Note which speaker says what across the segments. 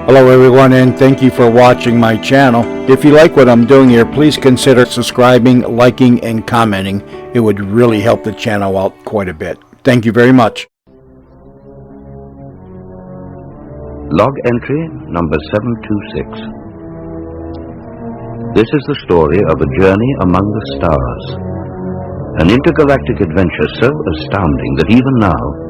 Speaker 1: Hello everyone, and thank you for watching my channel. If you like what I'm doing here, please consider subscribing, liking, and commenting. It would really help the channel out quite a bit. Thank you very much.
Speaker 2: Log entry number 726. This is the story of a journey among the stars. An intergalactic adventure so astounding that even now,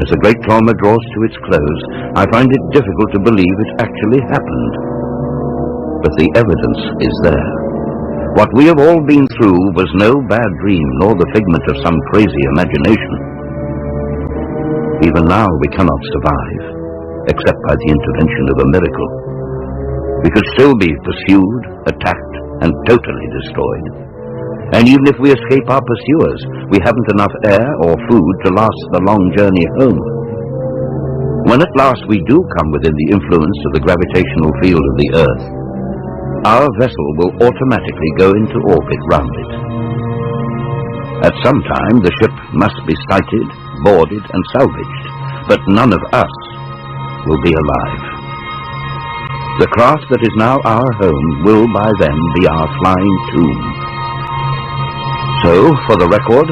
Speaker 2: as the great drama draws to its close, I find it difficult to believe it actually happened. But the evidence is there. What we have all been through was no bad dream, nor the figment of some crazy imagination. Even now we cannot survive, except by the intervention of a miracle. We could still be pursued, attacked, and totally destroyed. And even if we escape our pursuers, we haven't enough air or food to last the long journey home. When at last we do come within the influence of the gravitational field of the Earth, our vessel will automatically go into orbit round it. At some time, the ship must be sighted, boarded, and salvaged, but none of us will be alive. The craft that is now our home will by then be our flying tomb. So, for the record,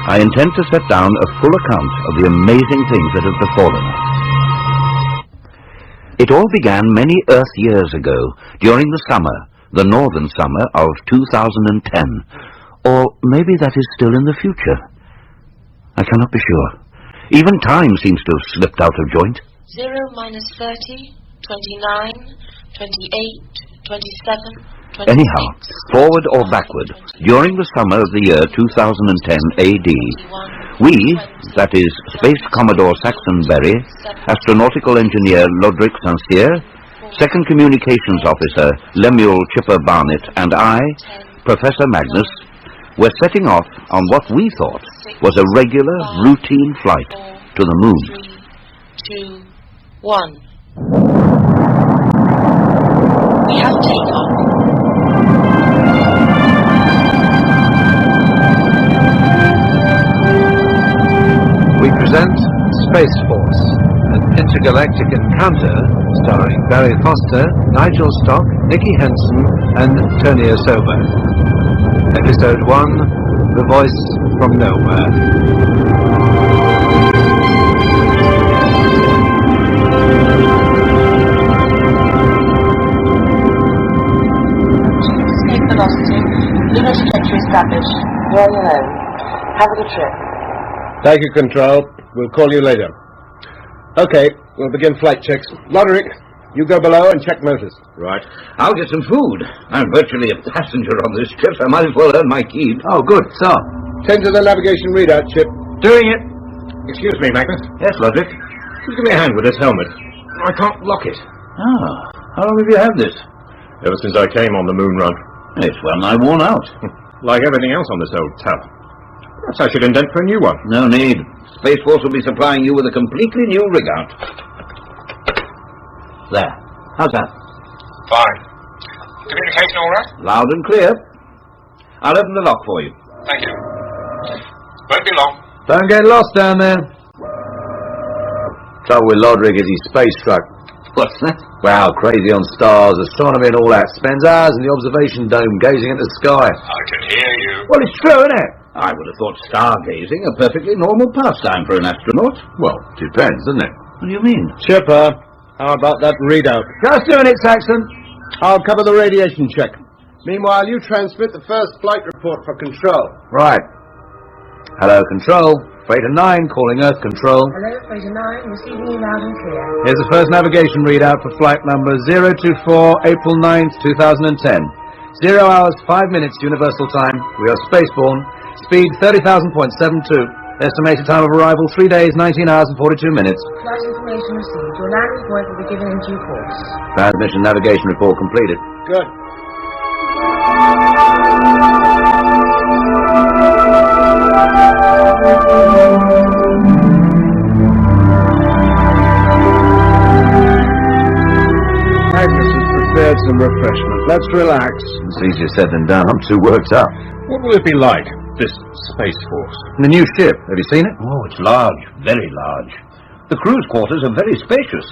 Speaker 2: I intend to set down a full account of the amazing things that have befallen us. It all began many Earth years ago, during the summer, the northern summer of 2010. Or maybe that is still in the future. I cannot be sure. Even time seems to have slipped out of joint.
Speaker 3: 0, -30, 29, 28, 27... 26,
Speaker 2: Anyhow, forward or backward, during the summer of the year 2010 AD, we, that is, Space Commodore Saxon Berry, Astronautical Engineer Lodric Sancier, Second Communications Officer Lemuel Chipper Barnett, and I, Professor Magnus, were setting off on what we thought was a regular, routine flight to the moon.
Speaker 3: 3, 2, 1. We have takeoff.
Speaker 4: We present Space Force, an intergalactic encounter starring Barry Foster, Nigel Stock, Nicky Henson, and Tony Asoba. Episode 1, The Voice from Nowhere.
Speaker 3: Escape velocity. Lunar trajectory established. You're on your own. Have a good trip.
Speaker 5: Take your control. We'll call you later. Okay, we'll begin flight checks. Lodric, you go below and check motors.
Speaker 2: Right. I'll get some food. I'm virtually a passenger on this trip, so I might as well earn my keep.
Speaker 4: Oh, good, sir.
Speaker 5: Tend to the navigation readout chip.
Speaker 4: Doing it.
Speaker 5: Excuse me, Magnus.
Speaker 2: Yes, Lodric?
Speaker 5: Could you give me a hand with this helmet? I can't lock it.
Speaker 2: Ah, how long have you had this?
Speaker 5: Ever since I came on the moon run.
Speaker 2: It's well nigh worn out.
Speaker 5: Like everything else on this old tub. Perhaps I should indent for a new one.
Speaker 2: No need. Space Force will be supplying you with a completely new rig out. There. How's that?
Speaker 6: Fine. Communication all right?
Speaker 2: Loud and clear. I'll open the lock for you.
Speaker 6: Thank you. Won't be long.
Speaker 4: Don't get lost down there.
Speaker 7: Trouble with Lodric is he's space struck.
Speaker 2: What's that?
Speaker 7: Wow, crazy on stars, astronomy and all that. Spends hours in the observation dome gazing at the sky.
Speaker 6: I can hear you.
Speaker 7: Well, it's true, isn't it?
Speaker 2: I would have thought stargazing a perfectly normal pastime for an astronaut.
Speaker 7: Well, depends, doesn't it?
Speaker 2: What do you mean?
Speaker 5: Chipper, how about that readout?
Speaker 7: Just doing it, Saxon.
Speaker 5: I'll cover the radiation check. Meanwhile, you transmit the first flight report for control.
Speaker 7: Right. Hello, Control. Freighter 9 calling Earth Control.
Speaker 3: Hello, Freighter 9, receiving you loud and clear.
Speaker 4: Here's the first navigation readout for flight number 024, April 9th, 2010. 0 hours, 5 minutes Universal Time. We are spaceborne. Speed 30,000.72. Estimated time of arrival 3 days, 19 hours and 42 minutes.
Speaker 3: Flight information received. Your landing point will be given in due course.
Speaker 7: Transmission navigation report completed.
Speaker 5: Good. Magnus has prepared some refreshment. Let's relax.
Speaker 7: It's easier said than done. I'm too worked up.
Speaker 5: What will it be like, this Space Force?
Speaker 4: The new ship. Have you seen it?
Speaker 2: Oh, it's large, very large. The crew's quarters are very spacious.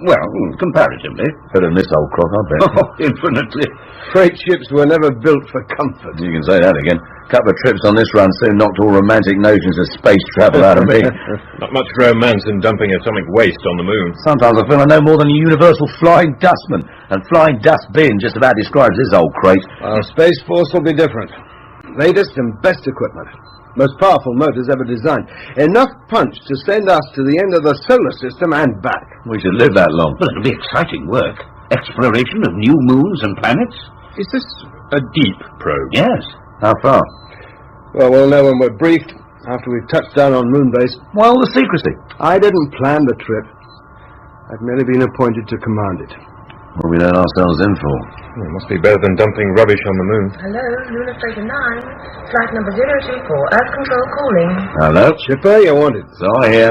Speaker 2: Well, comparatively.
Speaker 7: Better than this old crock, I bet.
Speaker 2: Oh, infinitely.
Speaker 5: Freight ships were never built for comfort.
Speaker 7: You can say that again. Couple of trips on this run soon knocked all romantic notions of space travel out of me.
Speaker 6: Not much romance in dumping atomic waste on the moon.
Speaker 7: Sometimes I feel I know more than a universal flying dustman. And flying dust bin just about describes this old crate.
Speaker 5: Our Space Force will be different. Latest and best equipment. Most powerful motors ever designed. Enough punch to send us to the end of the solar system and back.
Speaker 7: We should live that long.
Speaker 2: Well, it'll be exciting work. Exploration of new moons and planets.
Speaker 6: Is this a deep probe?
Speaker 2: Yes.
Speaker 7: How far?
Speaker 5: Well, we'll know when we're briefed, after we've touched down on Moonbase.
Speaker 7: Why all the secrecy?
Speaker 5: I didn't plan the trip. I've merely been appointed to command it.
Speaker 7: What are we letting ourselves in for?
Speaker 6: It must be better than dumping rubbish on the moon.
Speaker 3: Hello, Lunar Freighter 9. Flight number 024, Earth Control calling.
Speaker 7: Hello?
Speaker 5: Chipper, you wanted.
Speaker 7: So I hear.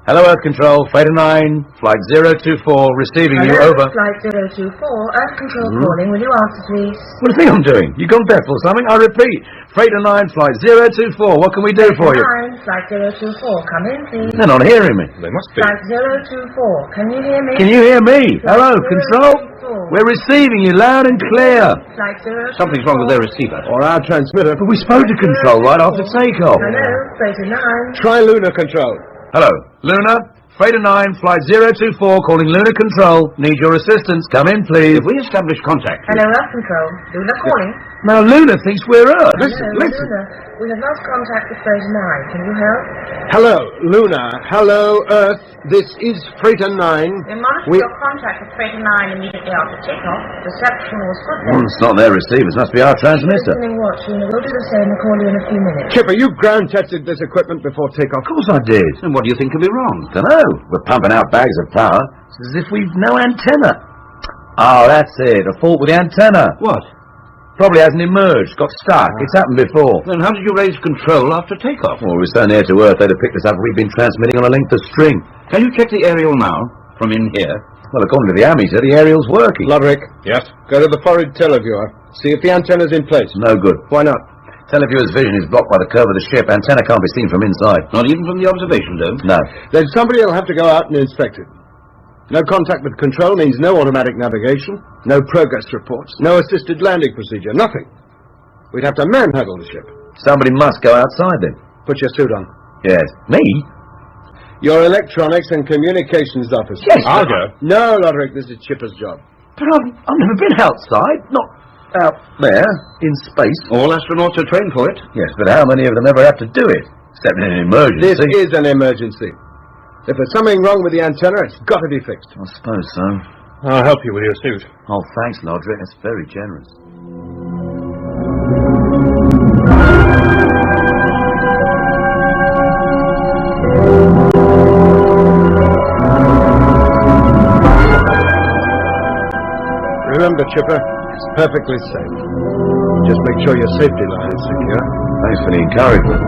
Speaker 7: Hello, Earth Control, Freighter 9, Flight 024, receiving you,
Speaker 3: Hello,
Speaker 7: over.
Speaker 3: Flight 024, Earth Control calling. Will you answer, please?
Speaker 7: What do you think I'm doing? You gone deaf or something? I repeat, Freighter 9, Flight 024, what can we do for you?
Speaker 3: 9, Flight 024, come in, please.
Speaker 7: They're not hearing me.
Speaker 6: They must be.
Speaker 3: Flight 024, can you hear me?
Speaker 7: Can you hear me? Hello,
Speaker 3: Flight
Speaker 7: Control?
Speaker 3: 024.
Speaker 7: We're receiving you loud and clear.
Speaker 3: Flight 024.
Speaker 2: Something's wrong with their receiver.
Speaker 5: Or our transmitter.
Speaker 7: But we spoke to Control right after takeoff.
Speaker 3: Hello, Freighter 9.
Speaker 5: Try Lunar Control.
Speaker 7: Hello, Luna, Freighter 9, Flight 024, calling Lunar Control. Need your assistance. Come in, please.
Speaker 2: If we establish contact...
Speaker 3: Hello, Earth Control. Lunar calling.
Speaker 7: Now, Luna thinks we're Earth.
Speaker 3: Hello, Lunar. We have lost contact with Freighter 9. Can you help?
Speaker 5: Hello, Luna. Hello, Earth. This is Freighter 9.
Speaker 3: We monitored
Speaker 5: We-
Speaker 3: your contact with Freighter 9 immediately after takeoff. Reception was good then.
Speaker 7: It's not their receivers. Must be our transmitter.
Speaker 3: Listening watch, Lunar. We'll do the same and call you in a few minutes.
Speaker 5: Chipper, you ground tested this equipment before takeoff.
Speaker 7: Of course I did.
Speaker 2: And what do you think could be wrong?
Speaker 7: Dunno. We're pumping out bags of power. It's as if we've no antenna. Oh, that's it. A fault with the antenna.
Speaker 2: What?
Speaker 7: Probably hasn't emerged. Got stuck. It's happened before.
Speaker 2: Then how did you raise control after takeoff?
Speaker 7: Well, we were so near to Earth, they'd have picked us up if we'd been transmitting on a length of string.
Speaker 2: Can you check the aerial now? From in here?
Speaker 7: Well, according to the Amis, the aerial's working.
Speaker 5: Lodrick,
Speaker 6: Yes?
Speaker 5: go to the forward televiewer. See if the antenna's in place.
Speaker 7: No good.
Speaker 5: Why not?
Speaker 7: Televiewer's vision is blocked by the curve of the ship. Antenna can't be seen from inside.
Speaker 2: Not even from the observation dome?
Speaker 7: No.
Speaker 5: Then somebody will have to go out and inspect it. No contact with control means no automatic navigation, no progress reports, no assisted landing procedure, nothing. We'd have to manhandle the ship.
Speaker 7: Somebody must go outside then.
Speaker 5: Put your suit on.
Speaker 7: Yes. Me?
Speaker 5: Your electronics and communications officer.
Speaker 7: Yes,
Speaker 6: I'll go.
Speaker 5: No, Lodrick, this is Chipper's job.
Speaker 7: But I've never been outside. Not out there, in space.
Speaker 2: All astronauts are trained for it.
Speaker 7: Yes, but how many of them ever have to do it? Except in an emergency.
Speaker 5: This is an emergency. If there's something wrong with the antenna, it's got to be fixed.
Speaker 7: I suppose so.
Speaker 6: I'll help you with your suit.
Speaker 7: Oh, thanks, Lodrick. That's very generous.
Speaker 5: Remember, Chipper, it's perfectly safe. Just make sure your safety line is secure.
Speaker 7: Thanks for the encouragement.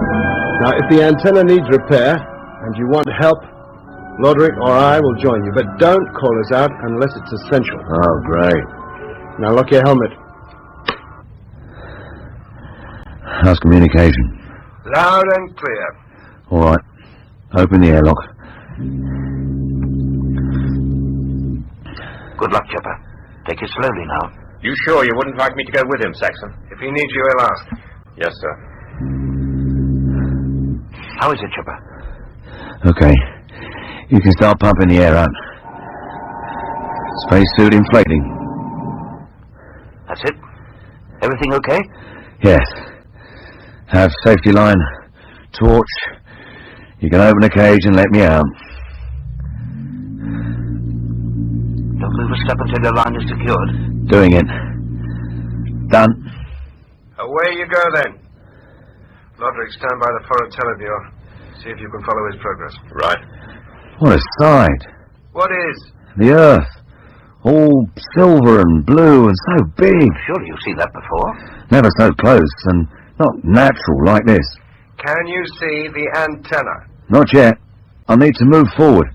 Speaker 5: Now, if the antenna needs repair, and you want help, Lodrick or I will join you, but don't call us out unless it's essential.
Speaker 7: Oh, great.
Speaker 5: Now lock your helmet.
Speaker 7: How's communication?
Speaker 5: Loud and clear.
Speaker 7: All right. Open the airlock.
Speaker 2: Good luck, Chipper. Take it slowly now.
Speaker 6: You sure you wouldn't like me to go with him, Saxon?
Speaker 5: If he needs you, he'll ask.
Speaker 6: Yes, sir.
Speaker 2: How is it, Chipper?
Speaker 7: Okay. You can start pumping the air out. Spacesuit inflating.
Speaker 2: That's it? Everything okay?
Speaker 7: Yes. Have safety line. Torch. You can open the cage and let me out.
Speaker 2: Don't move a step until your line is secured.
Speaker 7: Doing it. Done.
Speaker 5: Away you go then. Lodrick, stand by the forward televiewer. See if you can follow his progress.
Speaker 6: Right.
Speaker 7: What a sight.
Speaker 5: What is?
Speaker 7: The Earth. All silver and blue and so big.
Speaker 2: Surely you've seen that before.
Speaker 7: Never so close and not natural like this.
Speaker 5: Can you see the antenna?
Speaker 7: Not yet. I'll need to move forward.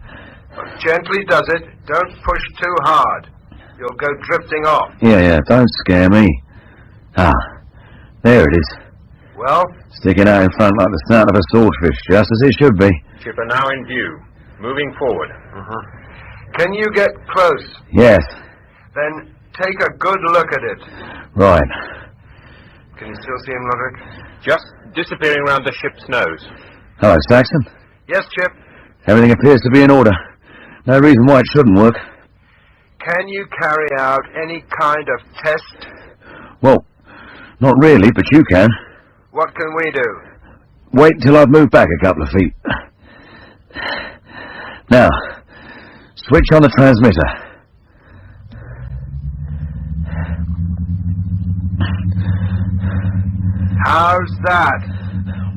Speaker 5: Gently does it. Don't push too hard. You'll go drifting off.
Speaker 7: Yeah, don't scare me. Ah, there it is.
Speaker 5: Well,
Speaker 7: Sticking out in front like the snout of a swordfish, just as it should be.
Speaker 6: Chipper now in view. Moving forward.
Speaker 4: Can you get close?
Speaker 7: Yes.
Speaker 4: Then take a good look at it.
Speaker 7: Right.
Speaker 4: Can you still see him, Roderick?
Speaker 6: Just disappearing around the ship's nose.
Speaker 7: Hello, Saxon.
Speaker 4: Yes, Chip.
Speaker 7: Everything appears to be in order. No reason why it shouldn't work.
Speaker 4: Can you carry out any kind of test?
Speaker 7: Well, not really, but you can.
Speaker 4: What can we do?
Speaker 7: Wait till I've moved back a couple of feet. Now, switch on the transmitter.
Speaker 4: How's that?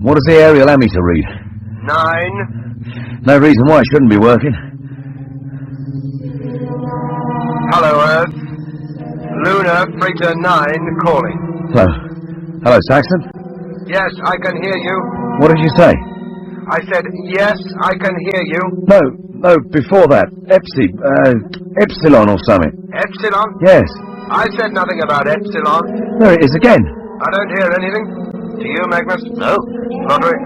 Speaker 7: What does the aerial ammeter read?
Speaker 4: 9.
Speaker 7: No reason why it shouldn't be working.
Speaker 4: Hello, Earth. Lunar Freighter 9 calling.
Speaker 7: Hello. Hello, Saxon.
Speaker 4: Yes, I can hear you.
Speaker 7: What did you say?
Speaker 4: I said, yes, I can hear you.
Speaker 7: No, before that. Epsilon or something.
Speaker 4: Epsilon?
Speaker 7: Yes.
Speaker 4: I said nothing about Epsilon.
Speaker 7: There it is again.
Speaker 4: I don't hear anything. Do you, Magnus?
Speaker 2: No.
Speaker 4: Roderick?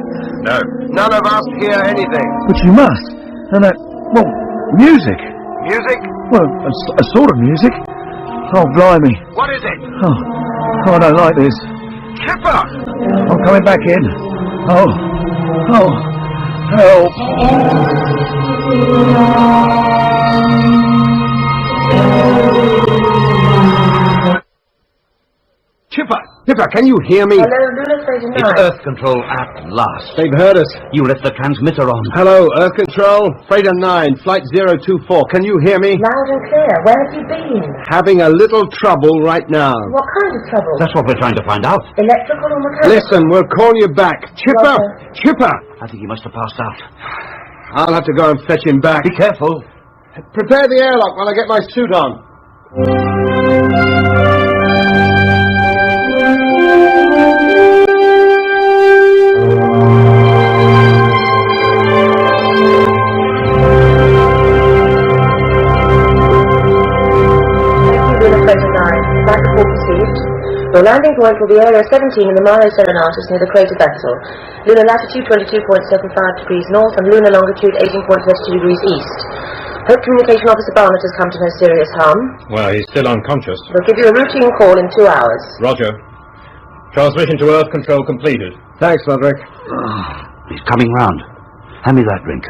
Speaker 6: No.
Speaker 4: None of us hear anything.
Speaker 7: But you must. And that, well, music.
Speaker 4: Music?
Speaker 7: Well, a sort of music. Oh, blimey.
Speaker 4: What is it?
Speaker 7: Oh, I don't like this.
Speaker 4: Chipper!
Speaker 7: I'm coming back in. Oh, help.
Speaker 5: Chipper, can you hear me?
Speaker 3: Hello, Lunar Freighter 9.
Speaker 2: It's Earth Control at last.
Speaker 5: They've heard us.
Speaker 2: You left the transmitter on.
Speaker 5: Hello, Earth Control. Freighter 9, Flight 024. Can you hear me?
Speaker 3: Loud and clear. Where have you been?
Speaker 5: Having a little trouble right now.
Speaker 3: What kind of trouble?
Speaker 2: That's what we're trying to find out.
Speaker 3: Electrical or mechanical?
Speaker 5: Listen, we'll call you back. Chipper!
Speaker 3: Roger.
Speaker 5: Chipper!
Speaker 2: I think he must have passed out.
Speaker 5: I'll have to go and fetch him back.
Speaker 2: Be careful.
Speaker 5: Prepare the airlock while I get my suit on.
Speaker 3: Lunar Freighter 9. Flight report received. Your landing point will be Area 17 in the Mare Serenatus near the crater Bexel. Lunar latitude 22.75 degrees north and lunar longitude 18.32 degrees east. Hope Communication Officer Barnett has come to no serious harm.
Speaker 6: Well, he's still unconscious.
Speaker 3: We'll give you a routine call in 2 hours.
Speaker 6: Roger. Transmission to Earth Control completed.
Speaker 5: Thanks, Roderick.
Speaker 2: He's coming round. Hand me that drink.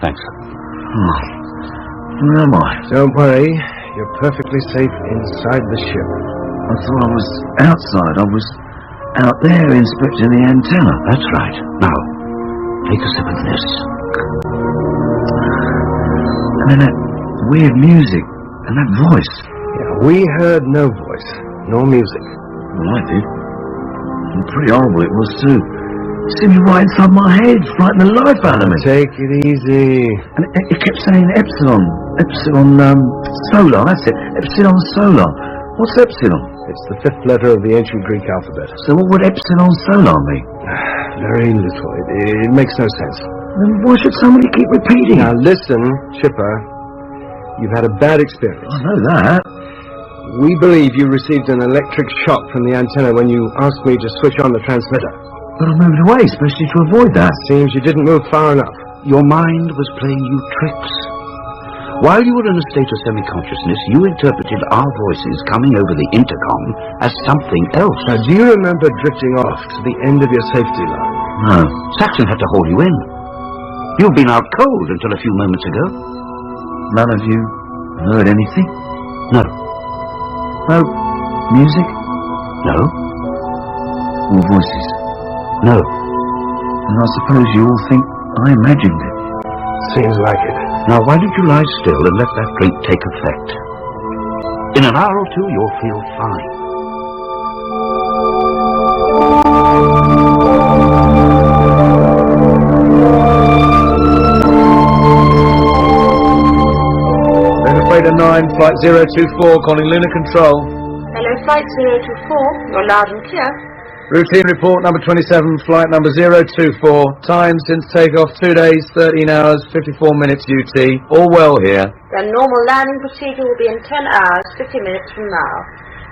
Speaker 2: Thanks.
Speaker 7: Where am I?
Speaker 5: Don't worry. You're perfectly safe inside the ship.
Speaker 7: I thought I was outside. I was out there inspecting the antenna.
Speaker 2: That's right. Now, take a sip of this.
Speaker 7: And then that weird music and that voice.
Speaker 5: Yeah, we heard no voice, nor music.
Speaker 7: Well, I did. And pretty horrible it was too. It seemed right inside my head, frightened the life out of me.
Speaker 5: Take it easy.
Speaker 7: And it kept saying Epsilon, Solar, that's it, Epsilon Solar. What's Epsilon?
Speaker 5: It's the 5th letter of the ancient Greek alphabet.
Speaker 7: So what would Epsilon Solar mean?
Speaker 5: Very little. It makes no sense.
Speaker 7: Then why should somebody keep repeating
Speaker 5: Now
Speaker 7: it?
Speaker 5: listen, Chipper. You've had a bad experience.
Speaker 7: I know that.
Speaker 5: We believe you received an electric shock from the antenna when you asked me to switch on the transmitter.
Speaker 7: But I moved away, especially to avoid that.
Speaker 5: Seems you didn't move far enough.
Speaker 2: Your mind was playing you tricks. While you were in a state of semi-consciousness, you interpreted our voices coming over the intercom as something else.
Speaker 5: Now, do you remember drifting off to the end of your safety line?
Speaker 7: No.
Speaker 2: Saxon had to hold you in. You've been out cold until a few moments ago.
Speaker 7: None of you heard anything?
Speaker 2: No.
Speaker 7: No music?
Speaker 2: No.
Speaker 7: Or voices?
Speaker 2: No.
Speaker 7: And I suppose you all think I imagined it.
Speaker 5: Seems like it.
Speaker 2: Now, why don't you lie still and let that drink take effect? In an hour or two, you'll feel fine.
Speaker 7: Lunar Freighter 9, Flight 024, calling Lunar Control.
Speaker 3: Hello, Flight 024. You're loud and clear.
Speaker 7: Routine report number 27, flight number 024. Time since takeoff 2 days, 13 hours, 54 minutes UT. All well here.
Speaker 3: The normal landing procedure will be in 10 hours, 50 minutes from now.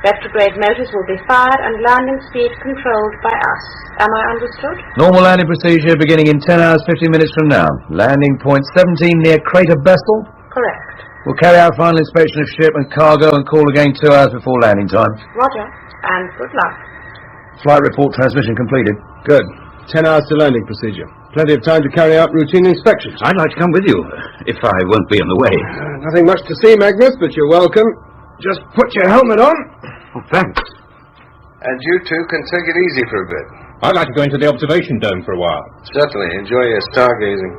Speaker 8: Retrograde motors will be fired and landing speed controlled by us. Am I understood?
Speaker 7: Normal landing procedure beginning in 10 hours 15 minutes from now. Landing point 17 near Crater Bessel.
Speaker 8: Correct.
Speaker 7: We'll carry out final inspection of ship and cargo and call again 2 hours before landing time.
Speaker 8: Roger. And good luck.
Speaker 7: Flight report transmission completed.
Speaker 5: Good. 10 hours to landing procedure. Plenty of time to carry out routine inspections.
Speaker 2: I'd like to come with you, if I won't be in the way.
Speaker 5: Nothing much to see, Magnus, but you're welcome. Just put your helmet on.
Speaker 2: Oh, thanks.
Speaker 4: And you two can take it easy for a bit.
Speaker 6: I'd like to go into the observation dome for a while.
Speaker 4: Certainly. Enjoy your stargazing.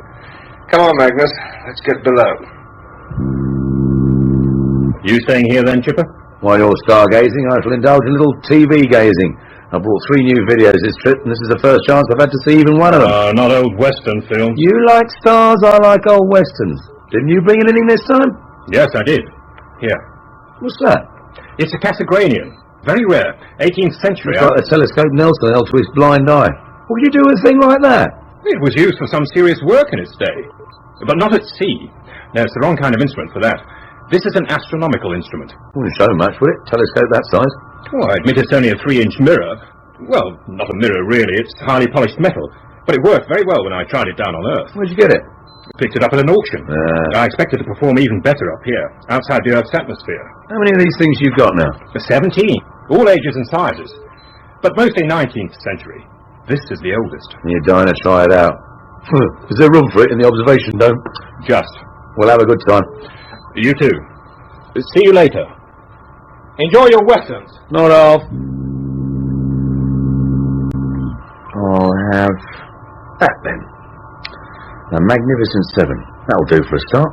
Speaker 4: Come on, Magnus. Let's get below.
Speaker 6: You staying here then, Chipper?
Speaker 7: While you're stargazing, I shall indulge in a little TV gazing. I brought 3 new videos this trip, and this is the first chance I've had to see even one of them.
Speaker 6: Not old Western films.
Speaker 7: You like stars, I like old westerns. Didn't you bring anything this time?
Speaker 6: Yes, I did. Here.
Speaker 7: What's that?
Speaker 6: It's a Cassegrainian. Very rare. 18th century.
Speaker 7: It's like a telescope Nelson held to his blind eye. What could you do with a thing like that?
Speaker 6: It was used for some serious work in its day. But not at sea. No, it's the wrong kind of instrument for that. This is an astronomical instrument.
Speaker 7: Wouldn't show much, would it? Telescope that size.
Speaker 6: Oh, I admit it's only a 3-inch mirror. Well, not a mirror really. It's highly polished metal. But it worked very well when I tried it down on Earth.
Speaker 7: Where'd you get it?
Speaker 6: Picked it up at an auction. I expected to perform even better up here, outside the Earth's atmosphere.
Speaker 7: How many of these things you got now?
Speaker 6: 17. All ages and sizes. But mostly 19th century. This is the oldest.
Speaker 7: You're dying to try it out. Is there room for it in the observation dome?
Speaker 6: Just.
Speaker 7: We'll have a good time.
Speaker 6: You too. See you later. Enjoy your westerns.
Speaker 7: Not off. I'll have that then. A Magnificent 7. That'll do for a start.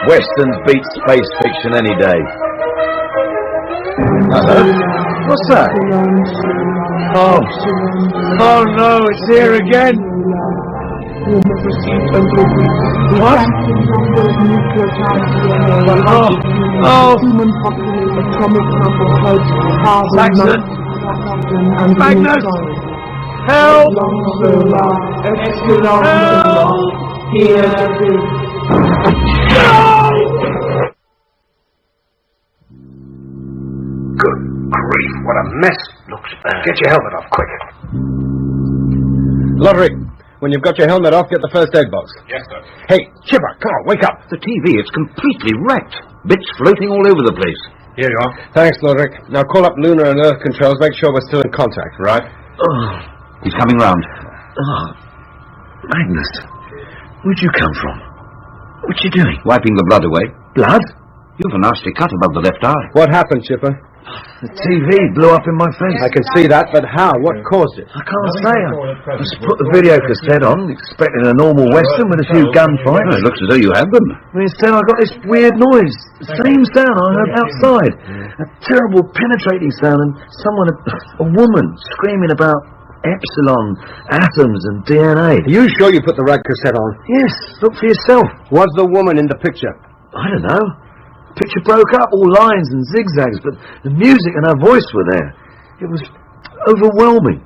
Speaker 7: Westerns beat space fiction any day. Hello? What's that? Oh no, it's here again. What? Saxon! Magnus! Help!
Speaker 5: Good grief, what a mess.
Speaker 2: Looks bad.
Speaker 5: Get your helmet off, quick. Loderick, when you've got your helmet off, get the first aid box.
Speaker 6: Yes, sir.
Speaker 5: Hey, Chipper, come on, wake up.
Speaker 2: The TV, it's completely wrecked. Bits floating all over the place.
Speaker 6: Here you are.
Speaker 5: Thanks, Loderick. Now call up Lunar and Earth controls, make sure we're still in contact.
Speaker 6: Right.
Speaker 2: Oh, he's coming round. Oh, Magnus, where'd you come from? What you doing? Wiping the blood away. Blood? You've a nasty cut above the left eye.
Speaker 5: What happened, Chipper?
Speaker 7: The TV blew up in my face.
Speaker 5: I can see that, but how? What caused it?
Speaker 7: I can't say. I just put the video cassette on, expecting a normal western with a few gunfights.
Speaker 2: It looks as though you had them.
Speaker 7: But instead I got this weird noise. The same sound I heard outside. A terrible penetrating sound and someone, a woman, screaming about epsilon, atoms and DNA.
Speaker 5: Are you sure you put the right cassette on?
Speaker 7: Yes, look for yourself.
Speaker 5: Was the woman in the picture?
Speaker 7: I don't know. The picture broke up, all lines and zigzags, but the music and her voice were there. It was overwhelming.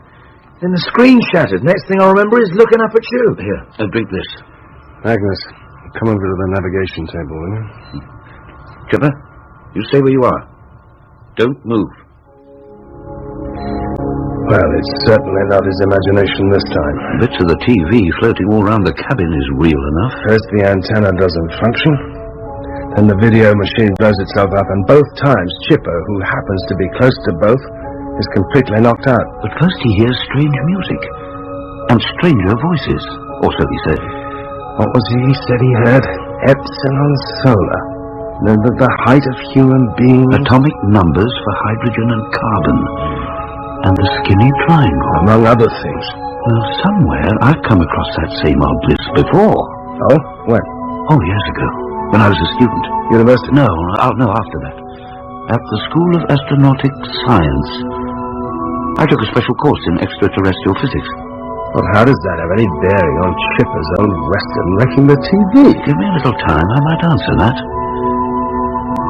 Speaker 7: Then the screen shattered. Next thing I remember is looking up at you.
Speaker 2: Here, drink this.
Speaker 5: Magnus, come over to the navigation table, will you?
Speaker 2: Chipper, you stay where you are. Don't move.
Speaker 5: Well, it's certainly not his imagination this time.
Speaker 2: Bits of the TV floating all around the cabin is real enough.
Speaker 5: First the antenna doesn't function, then the video machine blows itself up, and both times Chipper, who happens to be close to both, is completely knocked out.
Speaker 2: But first he hears strange music, and stranger voices, or so he said.
Speaker 5: What was he said he heard? Epsilon Solar. The height of human beings.
Speaker 2: Atomic numbers for hydrogen and carbon. And the skinny triangle.
Speaker 5: Among other things.
Speaker 2: Well, somewhere I've come across that same odd bliss before.
Speaker 5: Oh? When?
Speaker 2: Oh, years ago. When I was a student.
Speaker 5: University?
Speaker 2: No, after that. At the School of Astronautic Science. I took a special course in extraterrestrial physics.
Speaker 5: Well, how does that have any bearing on Chipper's own western wrecking the TV?
Speaker 2: Give me a little time, I might answer that.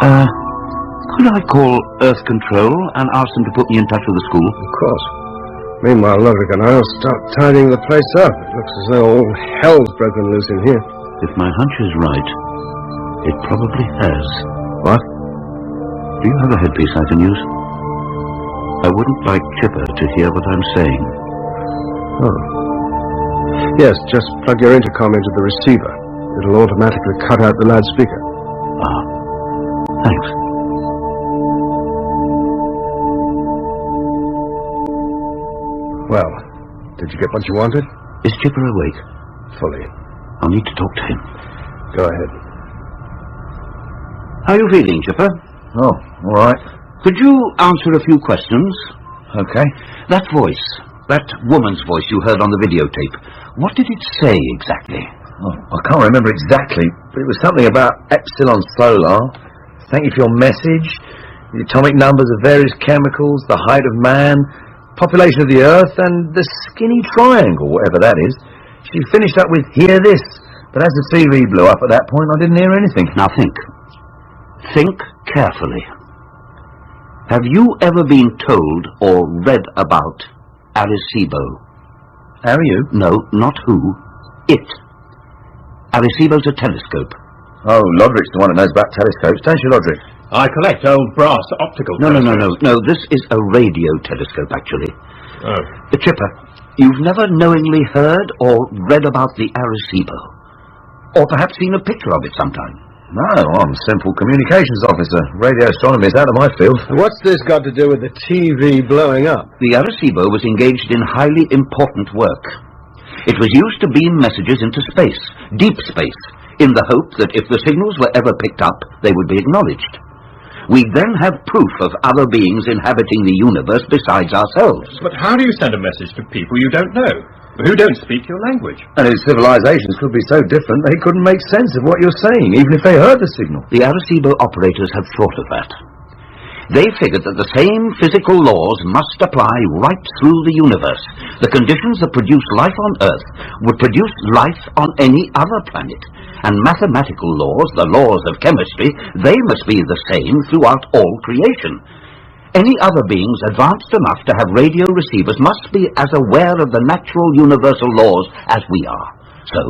Speaker 2: Could I call Earth Control and ask them to put me in touch with the school?
Speaker 5: Of course. Meanwhile, Loderick and I will start tidying the place up. It looks as though all hell's broken loose in here.
Speaker 2: If my hunch is right, it probably has.
Speaker 5: What?
Speaker 2: Do you have a headpiece I can use? I wouldn't like Chipper to hear what I'm saying.
Speaker 5: Oh. Yes, just plug your intercom into the receiver. It'll automatically cut out the loudspeaker.
Speaker 2: Ah, thanks.
Speaker 5: Well, did you get what you wanted?
Speaker 2: Is Chipper awake?
Speaker 5: Fully.
Speaker 2: I'll need to talk to him.
Speaker 5: Go ahead.
Speaker 2: How are you feeling, Chipper?
Speaker 7: Oh, all right.
Speaker 2: Could you answer a few questions?
Speaker 7: Okay.
Speaker 2: That voice, that woman's voice you heard on the videotape, what did it say exactly?
Speaker 7: Oh, I can't remember exactly, but it was something about Epsilon Solar. Thank you for your message. The atomic numbers of various chemicals, the height of man, population of the Earth, and the skinny triangle, whatever that is. She finished up with, hear this. But as the TV blew up at that point, I didn't hear anything.
Speaker 2: Now think. Think carefully. Have you ever been told or read about Arecibo?
Speaker 7: How are you?
Speaker 2: No, not who. It. Arecibo's a telescope.
Speaker 7: Oh, Lodrick's the one that knows about telescopes, don't you, Lodrick?
Speaker 6: I collect old brass optical
Speaker 2: No,
Speaker 6: telescopes.
Speaker 2: no, this is a radio telescope, actually.
Speaker 6: Oh.
Speaker 2: Chipper, you've never knowingly heard or read about the Arecibo? Or perhaps seen a picture of it sometime?
Speaker 7: No, I'm a simple communications officer. Radio astronomy is out of my field.
Speaker 5: What's this got to do with the TV blowing up?
Speaker 2: The Arecibo was engaged in highly important work. It was used to beam messages into space, deep space, in the hope that if the signals were ever picked up, they would be acknowledged. We then have proof of other beings inhabiting the universe besides ourselves.
Speaker 6: But how do you send a message to people you don't know, who don't speak your language?
Speaker 7: And his civilizations could be so different they couldn't make sense of what you're saying, even if they heard the signal.
Speaker 2: The Arecibo operators have thought of that. They figured that the same physical laws must apply right through the universe. The conditions that produce life on Earth would produce life on any other planet. And mathematical laws, the laws of chemistry, they must be the same throughout all creation. Any other beings advanced enough to have radio receivers must be as aware of the natural universal laws as we are. So,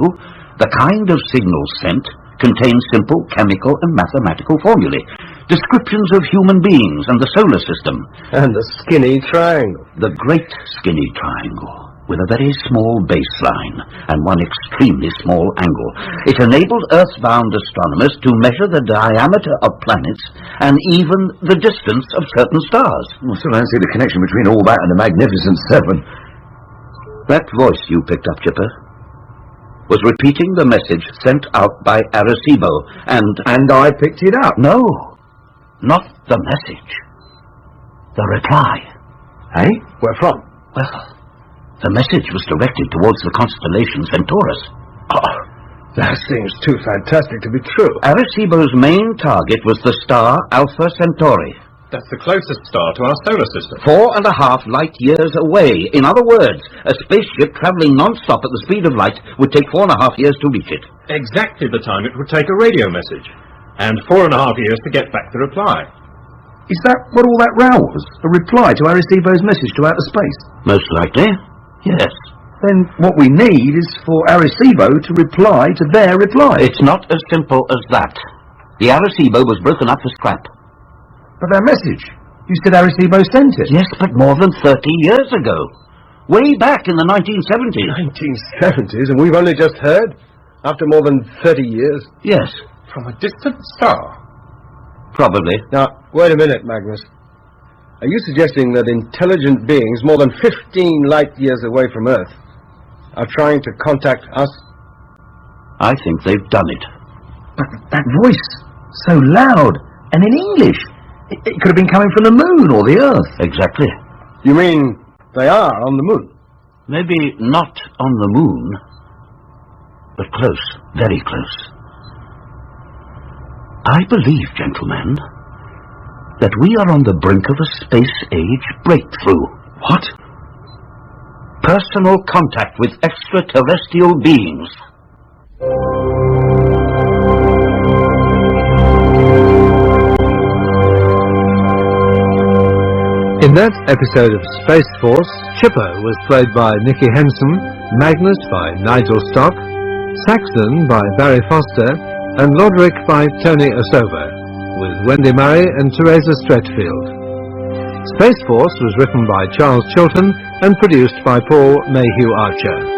Speaker 2: the kind of signals sent contain simple chemical and mathematical formulae, descriptions of human beings and the solar system.
Speaker 5: And the skinny triangle.
Speaker 2: The great skinny triangle, with a very small baseline and one extremely small angle. It enabled Earth-bound astronomers to measure the diameter of planets and even the distance of certain stars.
Speaker 7: I still don't see the connection between all that and the Magnificent Seven.
Speaker 2: That voice you picked up, Chipper, was repeating the message sent out by Arecibo,
Speaker 7: And I picked it up.
Speaker 2: No, not the message. The reply.
Speaker 7: Eh?
Speaker 5: Where from?
Speaker 2: Well, the message was directed towards the constellation Centaurus.
Speaker 5: Oh, that seems too fantastic to be true.
Speaker 2: Arecibo's main target was the star Alpha Centauri,
Speaker 6: That's the closest star to our solar system.
Speaker 2: 4.5 light years away. In other words, a spaceship traveling non-stop at the speed of light would take 4.5 years to reach it.
Speaker 6: Exactly the time it would take a radio message. And 4.5 years to get back the reply.
Speaker 7: Is that what all that row was? A reply to Arecibo's message to outer space?
Speaker 2: Most likely, yes.
Speaker 7: Then what we need is for Arecibo to reply to their reply.
Speaker 2: It's not as simple as that. The Arecibo was broken up for scrap.
Speaker 7: But their message? You said Arecibo sent it.
Speaker 2: Yes, but more than 30 years ago. Way back in the 1970s.
Speaker 5: 1970s, and we've only just heard? After more than 30 years?
Speaker 2: Yes,
Speaker 6: From a distant star.
Speaker 2: probably.
Speaker 5: Now, wait a minute, Magnus. Are you suggesting that intelligent beings more than 15 light years away from Earth are trying to contact us?
Speaker 2: I think they've done it.
Speaker 7: But that voice, so loud, and in English. It could have been coming from the moon or the Earth.
Speaker 2: Exactly.
Speaker 5: You mean they are on the moon?
Speaker 2: Maybe not on the moon, but close, very close. I believe, gentlemen, that we are on the brink of a space-age breakthrough.
Speaker 7: What?
Speaker 2: Personal contact with extraterrestrial beings.
Speaker 4: In that episode of Space Force, Chipper was played by Nicky Henson, Magnus by Nigel Stock, Saxon by Barry Foster, and Lodrick by Tony Osoba, with Wendy Murray and Teresa Stretfield. Space Force was written by Charles Chilton and produced by Paul Mayhew Archer.